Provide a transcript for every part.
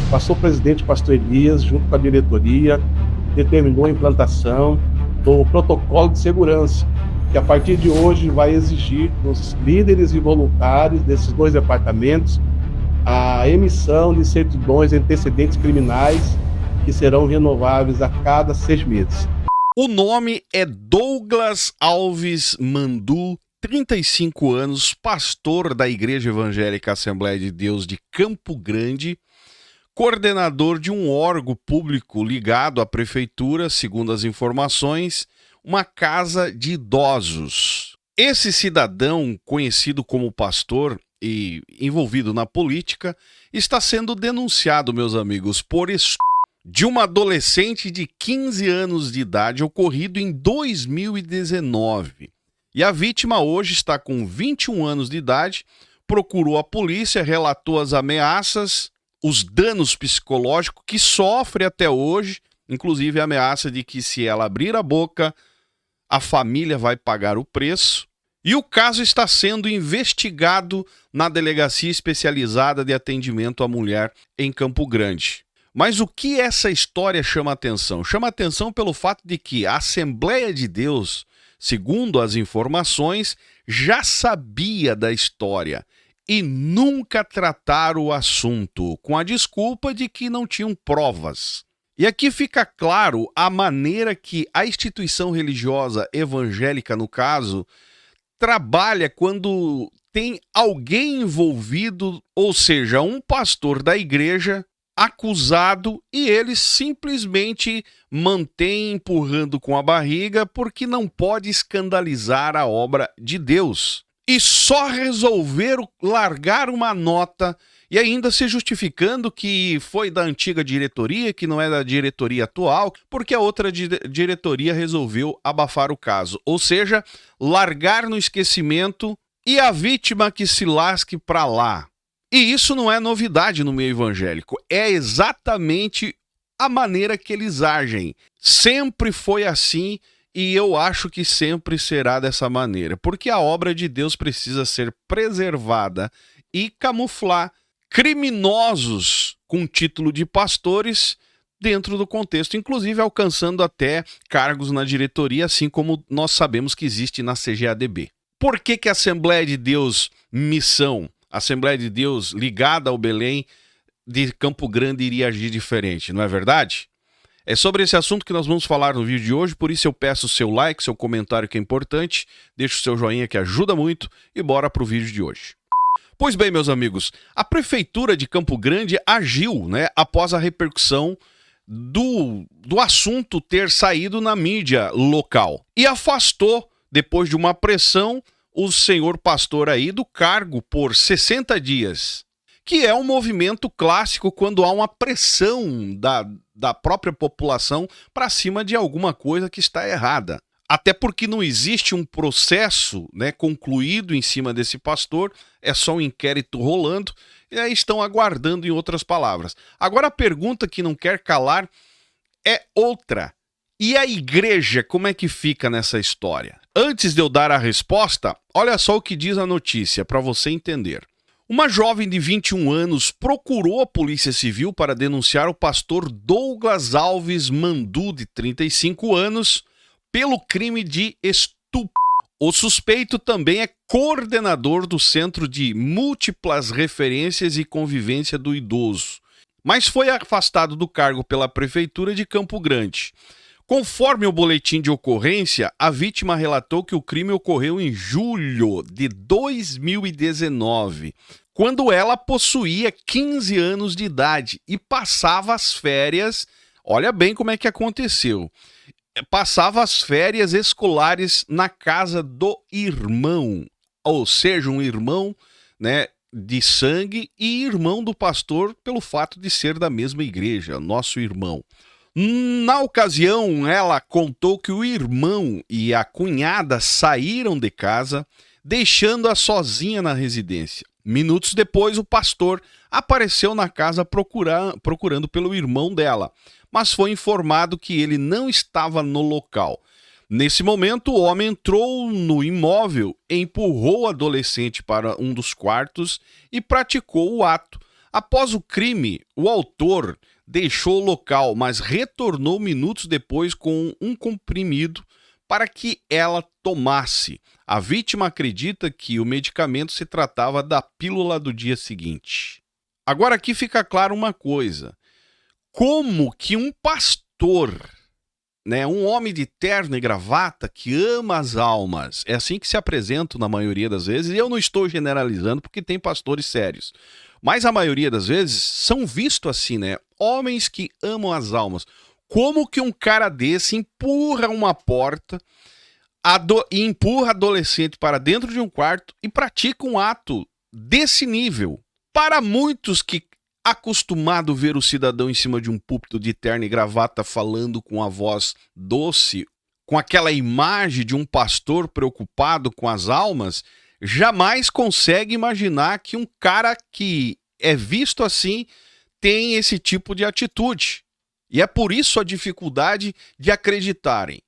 Passou o presidente Pastor Elias, junto com a diretoria, determinou a implantação do protocolo de segurança, que a partir de hoje vai exigir dos líderes e voluntários desses dois departamentos a emissão de certidões de antecedentes criminais que serão renováveis a cada 6 meses. O nome é Douglas Alves Mandu, 35 anos, pastor da Igreja Evangélica Assembleia de Deus de Campo Grande, coordenador de um órgão público ligado à prefeitura, segundo as informações, uma casa de idosos. Esse cidadão, conhecido como pastor e envolvido na política, está sendo denunciado, meus amigos, por de uma adolescente de 15 anos de idade ocorrido em 2019. E a vítima hoje está com 21 anos de idade, procurou a polícia, relatou as ameaças, os danos psicológicos que sofre até hoje, inclusive a ameaça de que se ela abrir a boca, a família vai pagar o preço. E o caso está sendo investigado na Delegacia Especializada de Atendimento à Mulher em Campo Grande. Mas o que essa história chama atenção? Chama atenção pelo fato de que a Assembleia de Deus, segundo as informações, já sabia da história e nunca trataram o assunto, com a desculpa de que não tinham provas. E aqui fica claro a maneira que a instituição religiosa evangélica, no caso, trabalha quando tem alguém envolvido, ou seja, um pastor da igreja acusado, e eles simplesmente mantêm empurrando com a barriga porque não pode escandalizar a obra de Deus. E só resolveram largar uma nota e ainda se justificando que foi da antiga diretoria, que não é da diretoria atual, porque a outra diretoria resolveu abafar o caso. Ou seja, largar no esquecimento e a vítima que se lasque pra lá. E isso não é novidade no meio evangélico, é exatamente a maneira que eles agem. Sempre foi assim e eu acho que sempre será dessa maneira, porque a obra de Deus precisa ser preservada e camuflar criminosos com título de pastores dentro do contexto, inclusive alcançando até cargos na diretoria, assim como nós sabemos que existe na CGADB. Por que a Assembleia de Deus Missão, Assembleia de Deus ligada ao Belém de Campo Grande iria agir diferente, não é verdade? É sobre esse assunto que nós vamos falar no vídeo de hoje, por isso eu peço o seu like, seu comentário que é importante, deixa o seu joinha que ajuda muito e bora pro vídeo de hoje. Pois bem, meus amigos, a Prefeitura de Campo Grande agiu, após a repercussão do assunto ter saído na mídia local e afastou, depois de uma pressão, o senhor pastor aí do cargo por 60 dias, que é um movimento clássico quando há uma pressão da própria população para cima de alguma coisa que está errada. Até porque não existe um processo concluído em cima desse pastor, é só um inquérito rolando, e aí estão aguardando, em outras palavras. Agora a pergunta que não quer calar é outra. E a igreja, como é que fica nessa história? Antes de eu dar a resposta, olha só o que diz a notícia, para você entender. Uma jovem de 21 anos procurou a Polícia Civil para denunciar o pastor Douglas Alves Mandu, de 35 anos, pelo crime de estupro. O suspeito também é coordenador do Centro de Múltiplas Referências e Convivência do Idoso, mas foi afastado do cargo pela Prefeitura de Campo Grande. Conforme o boletim de ocorrência, a vítima relatou que o crime ocorreu em julho de 2019, quando ela possuía 15 anos de idade e passava as férias. Olha bem como é que aconteceu. Passava as férias escolares na casa do irmão, ou seja, um irmão, de sangue e irmão do pastor pelo fato de ser da mesma igreja, nosso irmão. Na ocasião, ela contou que o irmão e a cunhada saíram de casa, deixando-a sozinha na residência. Minutos depois, o pastor apareceu na casa procurando pelo irmão dela, mas foi informado que ele não estava no local. Nesse momento, o homem entrou no imóvel, empurrou o adolescente para um dos quartos e praticou o ato, Após o crime, o autor deixou o local, mas retornou minutos depois com um comprimido para que ela tomasse. A vítima acredita que o medicamento se tratava da pílula do dia seguinte. Agora aqui fica claro uma coisa. Como que um pastor, um homem de terno e gravata que ama as almas, é assim que se apresenta na maioria das vezes, e eu não estou generalizando porque tem pastores sérios, mas a maioria das vezes são vistos assim, homens que amam as almas. Como que um cara desse empurra uma porta e empurra adolescente para dentro de um quarto e pratica um ato desse nível? Para muitos que acostumado ver o cidadão em cima de um púlpito de terno e gravata falando com a voz doce, com aquela imagem de um pastor preocupado com as almas, jamais consegue imaginar que um cara que é visto assim tem esse tipo de atitude. E é por isso a dificuldade de acreditarem.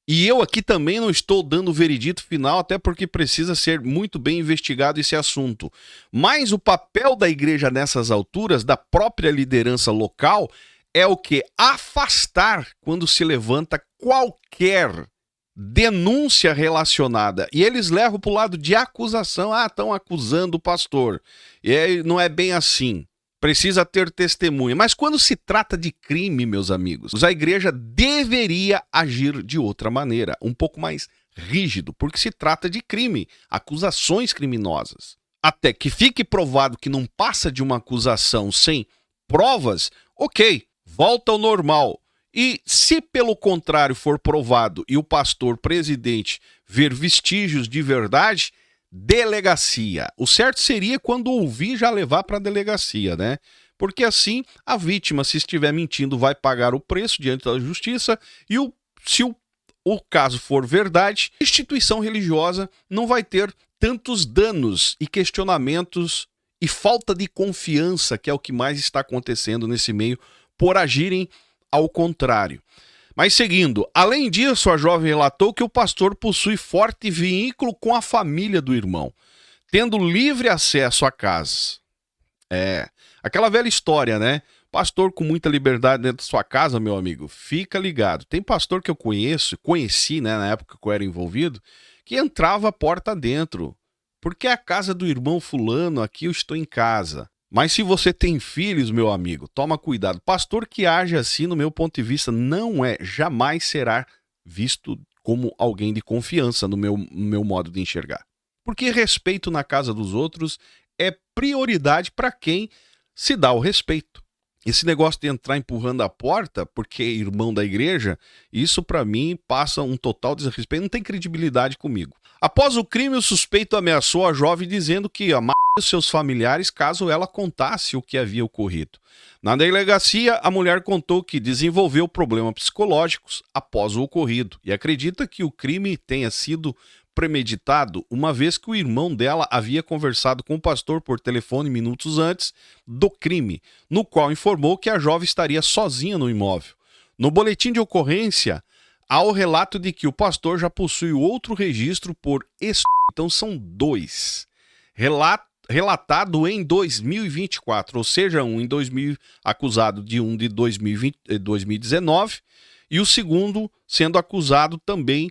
E eu aqui também não estou dando o veredito final, até porque precisa ser muito bem investigado esse assunto. Mas o papel da igreja nessas alturas, da própria liderança local, é o que? Afastar quando se levanta qualquer denúncia relacionada. E eles levam para o lado de acusação. Estão acusando o pastor. E aí, não é bem assim. Precisa ter testemunha. Mas quando se trata de crime, meus amigos, a igreja deveria agir de outra maneira, um pouco mais rígido, porque se trata de crime, acusações criminosas. Até que fique provado que não passa de uma acusação sem provas, ok, volta ao normal. E se pelo contrário for provado e o pastor presidente ver vestígios de verdade, delegacia. O certo seria quando ouvir já levar para a delegacia, Porque assim a vítima, se estiver mentindo, vai pagar o preço diante da justiça e se o caso for verdade, a instituição religiosa não vai ter tantos danos e questionamentos e falta de confiança, que é o que mais está acontecendo nesse meio, por agirem ao contrário. Mas seguindo, além disso, a jovem relatou que o pastor possui forte vínculo com a família do irmão, tendo livre acesso à casa. Aquela velha história, Pastor com muita liberdade dentro da sua casa, meu amigo, fica ligado. Tem pastor que eu conheci, na época que eu era envolvido, que entrava a porta dentro. Porque é a casa do irmão fulano, aqui eu estou em casa. Mas se você tem filhos, meu amigo, toma cuidado. Pastor que age assim, no meu ponto de vista, jamais será visto como alguém de confiança no meu modo de enxergar. Porque respeito na casa dos outros é prioridade para quem se dá o respeito. Esse negócio de entrar empurrando a porta, porque é irmão da igreja, isso para mim passa um total desrespeito, não tem credibilidade comigo. Após o crime, o suspeito ameaçou a jovem dizendo que amaria os seus familiares caso ela contasse o que havia ocorrido. Na delegacia, a mulher contou que desenvolveu problemas psicológicos após o ocorrido e acredita que o crime tenha sido premeditado, uma vez que o irmão dela havia conversado com o pastor por telefone minutos antes do crime, no qual informou que a jovem estaria sozinha no imóvel. No boletim de ocorrência, há o relato de que o pastor já possui outro registro por então são dois. Relatado em 2024, ou seja, acusado de 2019 e o segundo sendo acusado também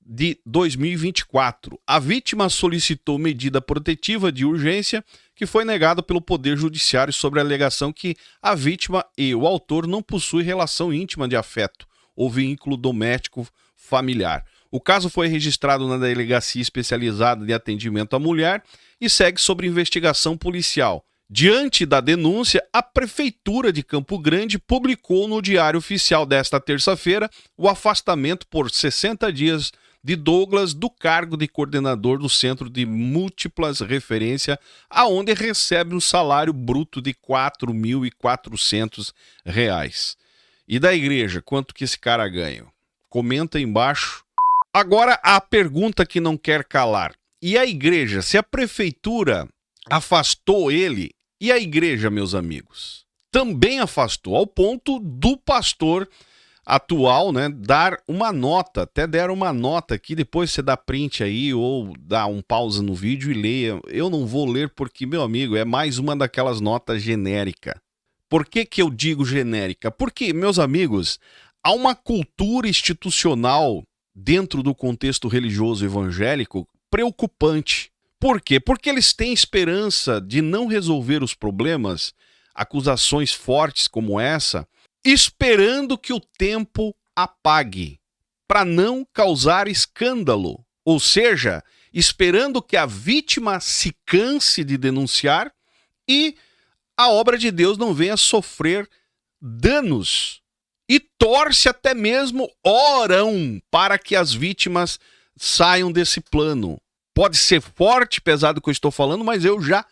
de 2024. A vítima solicitou medida protetiva de urgência que foi negada pelo Poder Judiciário sobre a alegação que a vítima e o autor não possuem relação íntima de afeto ou vínculo doméstico familiar. O caso foi registrado na Delegacia Especializada de Atendimento à Mulher e segue sob investigação policial. Diante da denúncia, a Prefeitura de Campo Grande publicou no Diário Oficial desta terça-feira o afastamento por 60 dias de Douglas do cargo de coordenador do Centro de Múltiplas Referência, aonde recebe um salário bruto de R$ 4.400. E da igreja, quanto que esse cara ganha? Comenta aí embaixo. Agora a pergunta que não quer calar. E a igreja? Se a prefeitura afastou ele, e a igreja, meus amigos? Também afastou, ao ponto do pastor atual, né, dar uma nota, até deram uma nota aqui, depois você dá print aí ou dá um pausa no vídeo e leia. Eu não vou ler porque, meu amigo, é mais uma daquelas notas genérica. Por que que eu digo genérica? Porque, meus amigos, há uma cultura institucional dentro do contexto religioso evangélico preocupante. Por quê? Porque eles têm esperança de não resolver os problemas, acusações fortes como essa, esperando que o tempo apague, para não causar escândalo. Ou seja, esperando que a vítima se canse de denunciar e a obra de Deus não venha sofrer danos. E torce até mesmo, oram para que as vítimas saiam desse plano. Pode ser forte, pesado o que eu estou falando, mas eu já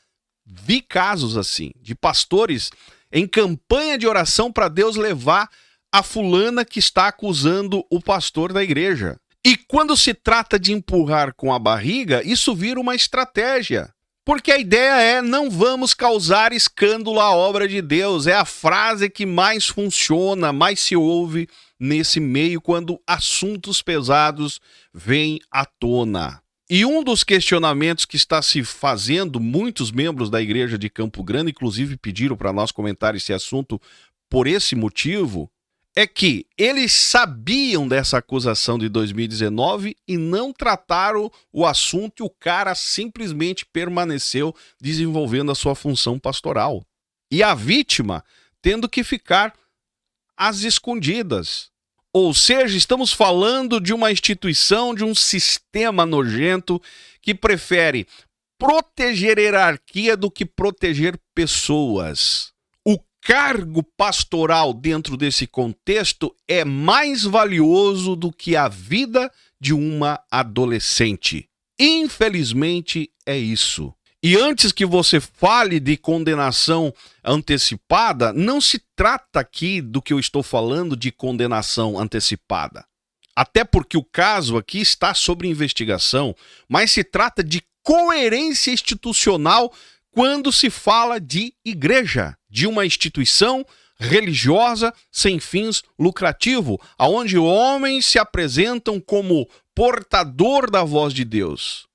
vi casos assim, de pastores em campanha de oração para Deus levar a fulana que está acusando o pastor da igreja. E quando se trata de empurrar com a barriga, isso vira uma estratégia. Porque a ideia é: não vamos causar escândalo à obra de Deus. É a frase que mais funciona, mais se ouve nesse meio quando assuntos pesados vêm à tona. E um dos questionamentos que está se fazendo, muitos membros da igreja de Campo Grande, inclusive, pediram para nós comentar esse assunto por esse motivo, é que eles sabiam dessa acusação de 2019 e não trataram o assunto e o cara simplesmente permaneceu desenvolvendo a sua função pastoral. E a vítima tendo que ficar às escondidas. Ou seja, estamos falando de uma instituição, de um sistema nojento que prefere proteger a hierarquia do que proteger pessoas. O cargo pastoral dentro desse contexto é mais valioso do que a vida de uma adolescente. Infelizmente, é isso. E antes que você fale de condenação antecipada, não se trata aqui do que eu estou falando de condenação antecipada. Até porque o caso aqui está sob investigação, mas se trata de coerência institucional quando se fala de igreja, de uma instituição religiosa sem fins lucrativos, onde homens se apresentam como portador da voz de Deus,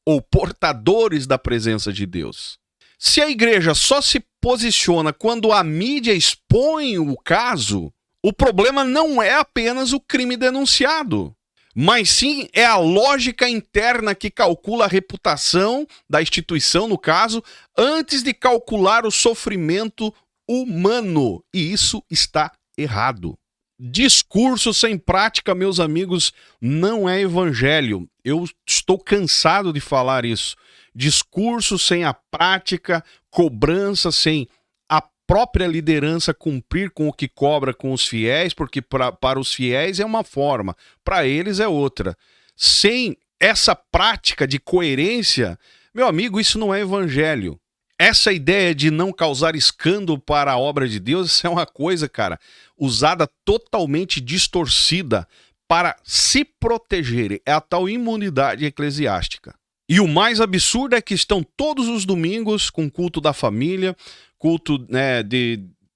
ou portadores da presença de Deus. Se a igreja só se posiciona quando a mídia expõe o caso, o problema não é apenas o crime denunciado, mas sim é a lógica interna que calcula a reputação da instituição, no caso, antes de calcular o sofrimento humano. E isso está errado. Discurso sem prática, meus amigos, não é evangelho. Eu estou cansado de falar isso. Discurso sem a prática, cobrança sem a própria liderança cumprir com o que cobra com os fiéis, porque para os fiéis é uma forma, para eles é outra. Sem essa prática de coerência, meu amigo, isso não é evangelho. Essa ideia de não causar escândalo para a obra de Deus, isso é uma coisa, cara, usada totalmente distorcida para se proteger. É a tal imunidade eclesiástica. E o mais absurdo é que estão todos os domingos com culto da família, culto, né,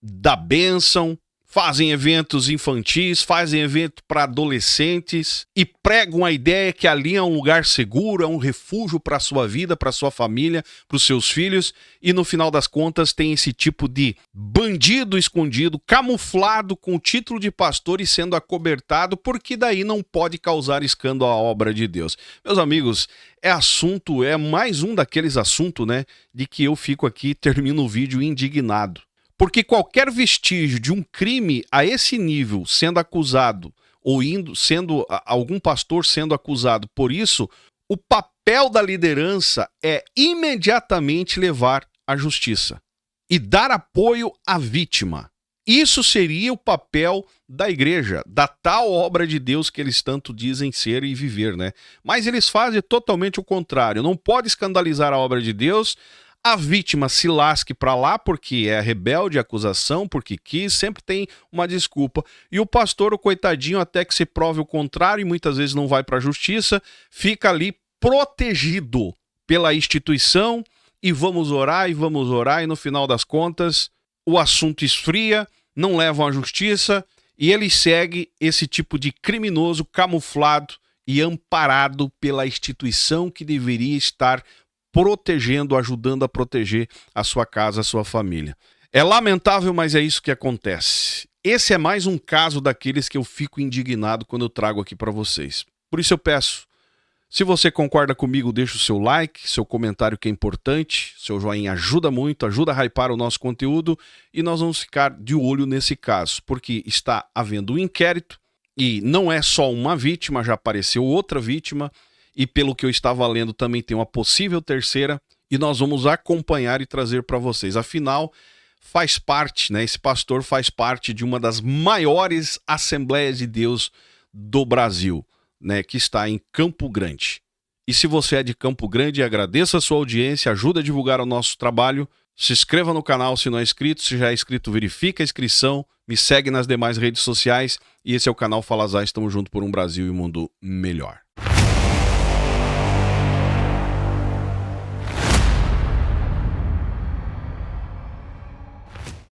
da bênção, fazem eventos infantis, fazem evento para adolescentes e pregam a ideia que ali é um lugar seguro, é um refúgio para a sua vida, para a sua família, para os seus filhos, e no final das contas tem esse tipo de bandido escondido, camuflado com o título de pastor e sendo acobertado, porque daí não pode causar escândalo à obra de Deus. Meus amigos, é mais um daqueles assuntos, né, de que eu fico aqui, termino o vídeo indignado. Porque qualquer vestígio de um crime a esse nível sendo acusado, ou sendo algum pastor sendo acusado por isso, o papel da liderança é imediatamente levar à justiça e dar apoio à vítima. Isso seria o papel da igreja, da tal obra de Deus que eles tanto dizem ser e viver, né? Mas eles fazem totalmente o contrário. Não pode escandalizar a obra de Deus. A vítima se lasque para lá porque é rebelde, acusação, porque quis, sempre tem uma desculpa. E o pastor, o coitadinho, até que se prove o contrário e muitas vezes não vai para a justiça, fica ali protegido pela instituição e vamos orar e no final das contas o assunto esfria, não levam à justiça e ele segue esse tipo de criminoso camuflado e amparado pela instituição que deveria estar protegendo, ajudando a proteger a sua casa, a sua família. É lamentável, mas é isso que acontece. Esse é mais um caso daqueles que eu fico indignado quando eu trago aqui para vocês. Por isso eu peço, se você concorda comigo, deixa o seu like, seu comentário que é importante, seu joinha ajuda muito, ajuda a hypar o nosso conteúdo e nós vamos ficar de olho nesse caso, porque está havendo um inquérito e não é só uma vítima, já apareceu outra vítima e pelo que eu estava lendo também tem uma possível terceira e nós vamos acompanhar e trazer para vocês. Afinal, faz parte, né? Esse pastor faz parte de uma das maiores Assembleias de Deus do Brasil, né, que está em Campo Grande. E se você é de Campo Grande, agradeça a sua audiência, ajuda a divulgar o nosso trabalho, se inscreva no canal se não é inscrito, se já é inscrito, verifica a inscrição, me segue nas demais redes sociais e esse é o canal Fala Zay, estamos juntos por um Brasil e um mundo melhor.